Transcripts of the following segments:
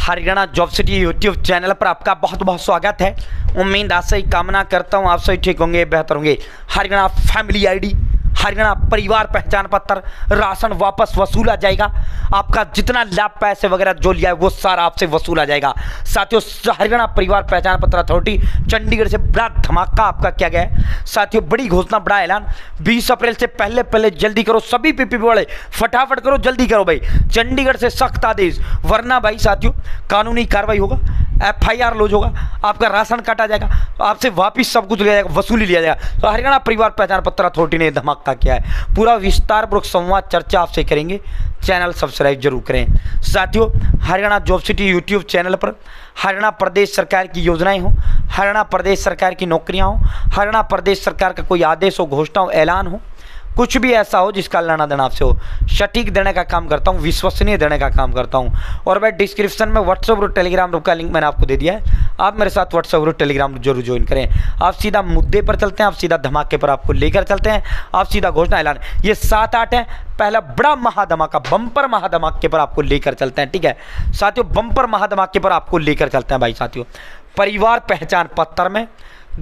Haryana job city YouTube channel पर आपका बहुत बहुत स्वागत है। उम्मीद आशा ही कामना करता हूँ आप सही ठीक होंगे, बेहतर होंगे। हरियाणा फैमिली आईडी, हरियाणा परिवार पहचान पत्र, राशन वापस वसूला जाएगा। आपका जितना लाभ पैसे वगैरह जो लिया है वो सारा आपसे वसूला जाएगा। साथियों, हरियाणा परिवार पहचान पत्र अथॉरिटी चंडीगढ़ से बड़ा धमाका आपका किया गया है। साथियों, बड़ी घोषणा, बड़ा ऐलान। 20 अप्रैल से पहले जल्दी करो, सभी पीपीपी वाले फटाफट करो, जल्दी करो भाई। चंडीगढ़ से सख्त आदेश, वरना भाई साथियों कानूनी कार्रवाई होगा, FIR लॉन्च होगा, आपका राशन काटा जाएगा, आपसे वापिस सब कुछ लिया जाएगा, वसूली लिया जाएगा। तो हरियाणा परिवार पहचान पत्र अथॉरिटी ने धमाका किया है। पूरा विस्तारपूर्वक संवाद चर्चा आपसे करेंगे, चैनल सब्सक्राइब जरूर करें। साथियों, Haryana job city YouTube channel पर हरियाणा प्रदेश सरकार की योजनाएं हो, हरियाणा प्रदेश सरकार की नौकरियां हो, हरियाणा प्रदेश सरकार का कोई आदेश हो, घोषणा हो, ऐलान हो, कुछ भी ऐसा हो जिसका लेना देना आपसे हो, सटीक देने का काम करता हूँ, विश्वसनीय देने का काम करता हूँ। और मैं डिस्क्रिप्शन में व्हाट्सएप और टेलीग्राम ग्रुप का लिंक मैंने आपको दे दिया है, आप मेरे साथ व्हाट्सएप और टेलीग्राम जरूर ज्वाइन करें। आप सीधा मुद्दे पर चलते हैं, आप सीधा धमाके पर आपको लेकर चलते हैं, आप सीधा घोषणा ऐलान, ये 7-8 है। पहला बड़ा महाधमाका, बम्पर महाधमाके पर आपको लेकर चलते हैं। ठीक है साथियों, बम्पर महाधमाके पर आपको लेकर चलते हैं भाई। साथियों, परिवार पहचान पत्र में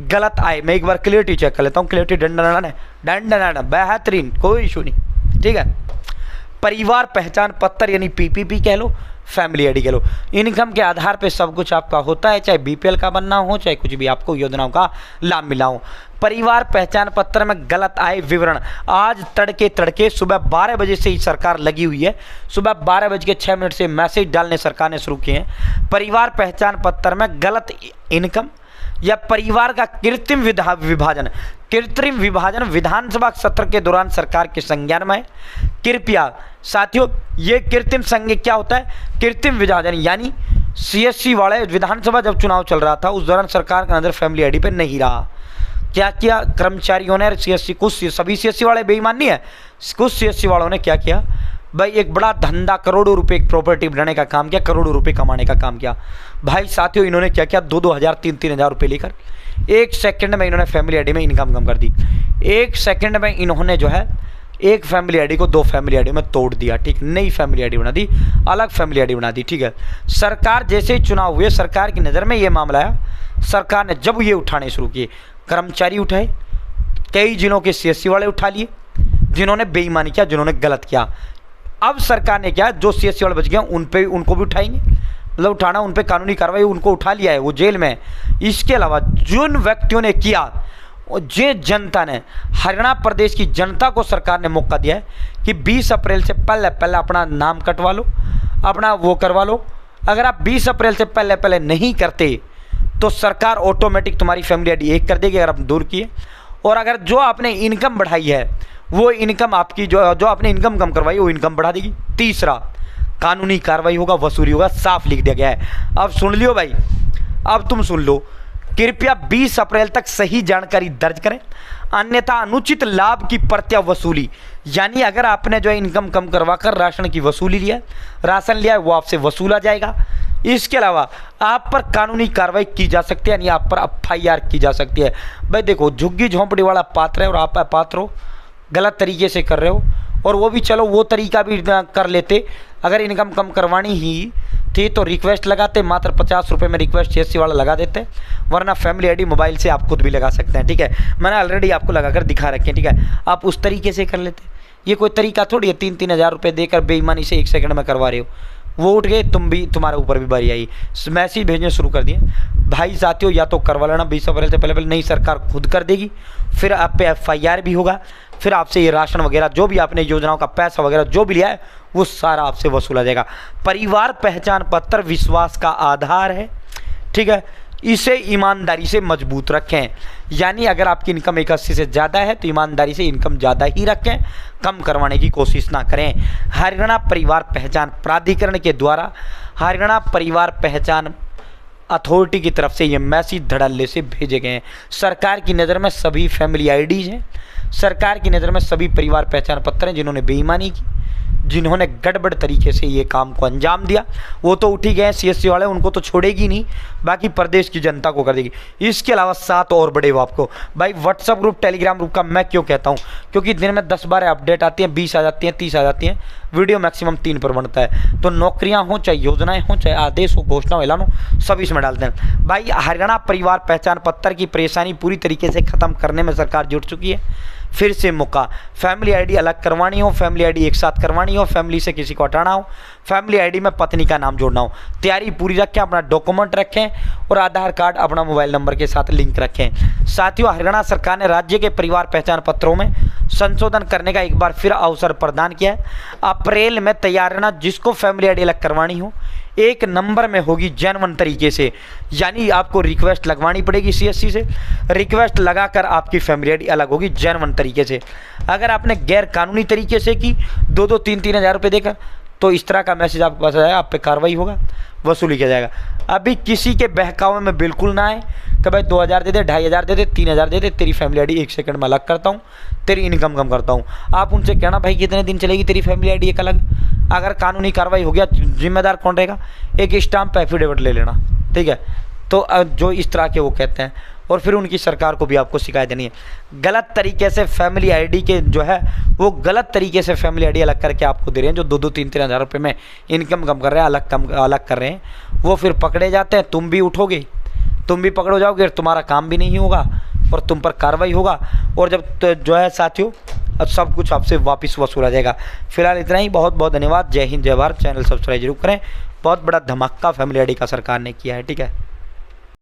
गलत आए, मैं एक बार क्लियरिटी चेक कर लेता हूँ। क्लियरिटी डंडन बेहतरीन, कोई इशू नहीं। ठीक है, परिवार पहचान पत्र यानी PPP कह लो, फैमिली आईडी कह लो, इनकम के आधार पे सब कुछ आपका होता है, चाहे BPL का बनना हो, चाहे कुछ भी आपको योजनाओं का लाभ मिला हो। परिवार पहचान पत्र में गलत आय विवरण आज तड़के सुबह 12 बजे से ही सरकार लगी हुई है। सुबह 12:06 से मैसेज डालने सरकार ने शुरू किए हैं। परिवार पहचान पत्र में गलत इनकम या परिवार का कृत्रिम विभाजन विधानसभा सत्र के दौरान सरकार के संज्ञान में है। कृपया साथियों, ये कृत्रिम संज्ञा क्या होता है? कृत्रिम विभाजन यानी CSC वाले, विधानसभा जब चुनाव चल रहा था उस दौरान सरकार का नजर फैमिली आईडी पे नहीं रहा। क्या किया कर्मचारियों ने? CSC, कुछ सभी CSC वाले बेईमान नहीं है, कुछ CSC वालों ने क्या किया भाई, एक बड़ा धंधा, करोड़ों रुपए एक प्रॉपर्टी बनाने का काम किया, करोड़ों रुपए कमाने का काम किया भाई। साथियों, इन्होंने क्या किया, 2-2 हज़ार 3-3 हज़ार रुपये लेकर 1 सेकंड में इन्होंने फैमिली आईडी में इनकम कम कर दी। 1 सेकंड में इन्होंने जो है एक फैमिली आईडी को 2 फैमिली आईडी में तोड़ दिया। ठीक, नई फैमिली आईडी बना दी, अलग फैमिली आईडी बना दी। ठीक है, सरकार जैसे ही चुनाव हुए, सरकार की नज़र में ये मामला आया। सरकार ने जब ये उठाने शुरू किए, कर्मचारी उठाए, कई जिलों के CSC वाले उठा लिए जिन्होंने बेईमानी किया, जिन्होंने गलत किया। अब सरकार ने क्या, जो CSC वाले बच गए उनको भी उठाएंगे, मतलब उठाना, उन पे कानूनी कार्रवाई, उनको उठा लिया है, वो जेल में है। इसके अलावा जिन व्यक्तियों ने किया, जे जनता ने, हरियाणा प्रदेश की जनता को सरकार ने मौका दिया है कि 20 अप्रैल से पहले अपना नाम कटवा लो, अपना वो करवा लो। अगर आप 20 अप्रैल से पहले नहीं करते तो सरकार ऑटोमेटिक तुम्हारी फैमिली आईडी 1 कर देगी अगर आप दूर किए। और अगर जो आपने इनकम बढ़ाई है वो इनकम आपकी जो आपने इनकम कम करवाई वो इनकम बढ़ा देगी। तीसरा, कानूनी कार्रवाई होगा, वसूली होगा, साफ लिख दिया गया है। अब सुन लियो भाई, अब तुम सुन लो, कृपया 20 अप्रैल तक सही जानकारी दर्ज करें, अन्यथा अनुचित लाभ की प्रत्यक्ष वसूली, यानी अगर आपने जो इनकम कम करवाकर राशन की वसूली लिया, राशन लिया है, वो आपसे वसूला जाएगा। इसके अलावा आप पर कानूनी कार्रवाई की जा सकती है, यानी आप पर FIR की जा सकती है। भाई देखो, झुग्गी झोंपड़ी वाला पात्र है और आप अपात्र हो, गलत तरीके से कर रहे हो, और वो भी चलो वो तरीका भी कर लेते, अगर इनकम कम करवानी ही थी तो रिक्वेस्ट लगाते, मात्र 50 रुपये में रिक्वेस्ट CSC वाला लगा देते, वरना फैमिली आईडी मोबाइल से आप खुद भी लगा सकते हैं। ठीक है, मैंने ऑलरेडी आपको लगाकर दिखा रखे हैं। ठीक है, आप उस तरीके से कर लेते, ये कोई तरीका थोड़ी है 3-3 हज़ार रुपये देकर बेईमानी से 1 सेकंड में करवा रहे हो। वो उठ गए, तुम्हारे ऊपर भी बारी आई, मैसेज भेजने शुरू कर दिए भाई। साथियों, या तो करवा लेना 20 अप्रैल से पहले, नहीं सरकार खुद कर देगी, फिर आप पे FIR भी होगा, फिर आपसे ये राशन वगैरह जो भी आपने योजनाओं का पैसा वगैरह जो भी लिया है वो सारा आपसे वसूला जाएगा। परिवार पहचान पत्र विश्वास का आधार है। ठीक है, इसे ईमानदारी से मजबूत रखें, यानी अगर आपकी इनकम 81 से ज़्यादा है तो ईमानदारी से इनकम ज़्यादा ही रखें, कम करवाने की कोशिश ना करें। हरियाणा परिवार पहचान प्राधिकरण के द्वारा हरियाणा परिवार पहचान अथॉरिटी की तरफ से ये मैसेज धड़ल्ले से भेजे गए हैं। सरकार की नज़र में सभी फैमिली आईडीज़ हैं, सरकार की नज़र में सभी परिवार पहचान पत्र हैं जिन्होंने बेईमानी की, जिन्होंने गड़बड़ तरीके से ये काम को अंजाम दिया। वो तो उठ ही गए CSC वाले, उनको तो छोड़ेगी नहीं, बाकी प्रदेश की जनता को कर देगी। इसके अलावा 7 और बड़े बाप को भाई व्हाट्सअप ग्रुप, टेलीग्राम ग्रुप का मैं क्यों कहता हूँ, क्योंकि दिन में 10-12 अपडेट आती हैं, 20 आ जाती हैं, 30 आ जाती हैं, वीडियो मैक्सिमम 3 पर बनता है। तो नौकरियां हों, चाहे योजनाएं हों, चाहे आदेश हो, घोषणा हो, ऐलान हो, सब इसमें डालते हैं। भाई हरियाणा परिवार पहचान पत्र की परेशानी पूरी तरीके से खत्म करने में सरकार जुट चुकी है। फिर से मौका, फैमिली आईडी अलग करवानी हो, फैमिली आईडी एक साथ करवानी हो, फैमिली से किसी को हटाना हो, फैमिली आईडी में पत्नी का नाम जोड़ना हो, तैयारी पूरी रखें, अपना डॉक्यूमेंट रखें और आधार कार्ड अपना मोबाइल नंबर के साथ लिंक रखें। साथियों, हरियाणा सरकार ने राज्य के परिवार पहचान पत्रों में संशोधन करने का एक बार फिर अवसर प्रदान किया है। अप्रैल में तैयार रहना, जिसको फैमिली आईडी अलग करवानी हो, एक नंबर में होगी जेन्युइन तरीके से, यानी आपको रिक्वेस्ट लगवानी पड़ेगी CSC से, रिक्वेस्ट लगाकर आपकी फैमिली आईडी अलग होगी जेन्युइन तरीके से। अगर आपने गैर कानूनी तरीके से की 2-2, 3-3 हज़ार रुपये देकर, तो इस तरह का मैसेज आपके पास आएगा, आप पे कार्रवाई होगा, वसूली किया जाएगा। अभी किसी के बहकावे में बिल्कुल ना आए कि भाई 2,000 दे दे, 2,500 दे दे, 3,000 दे दे, तेरी फैमिली आईडी 1 सेकंड में अलग करता हूँ, तेरी इनकम कम करता हूँ। आप उनसे कहना भाई कितने दिन चलेगी तेरी फैमिली आईडी एक अलग, अगर कानूनी कार्रवाई हो गया जिम्मेदार कौन रहेगा, एक स्टाम्प एफिडेविट ले लेना, ठीक है। तो जो इस तरह के वो कहते हैं, और फिर उनकी सरकार को भी आपको शिकायत देनी है। गलत तरीके से फैमिली आईडी के जो है वो गलत तरीके से फैमिली आईडी अलग करके आपको दे रहे हैं, जो 2-2, 3-3 हज़ार रुपये में इनकम कम कर रहे हैं, अलग कर रहे हैं, वो फिर पकड़े जाते हैं। तुम भी उठोगे, तुम भी पकड़ो जाओगे, तुम्हारा काम भी नहीं होगा और तुम पर कार्रवाई होगा, और जब तो जो है साथियों अब सब कुछ आपसे वापस वसूला जाएगा। फिलहाल इतना ही, बहुत बहुत धन्यवाद। जय हिंद, जय भारत। चैनल सब्सक्राइब जरूर करें, बहुत बड़ा धमाका फैमिली आईडी का सरकार ने किया है, ठीक है।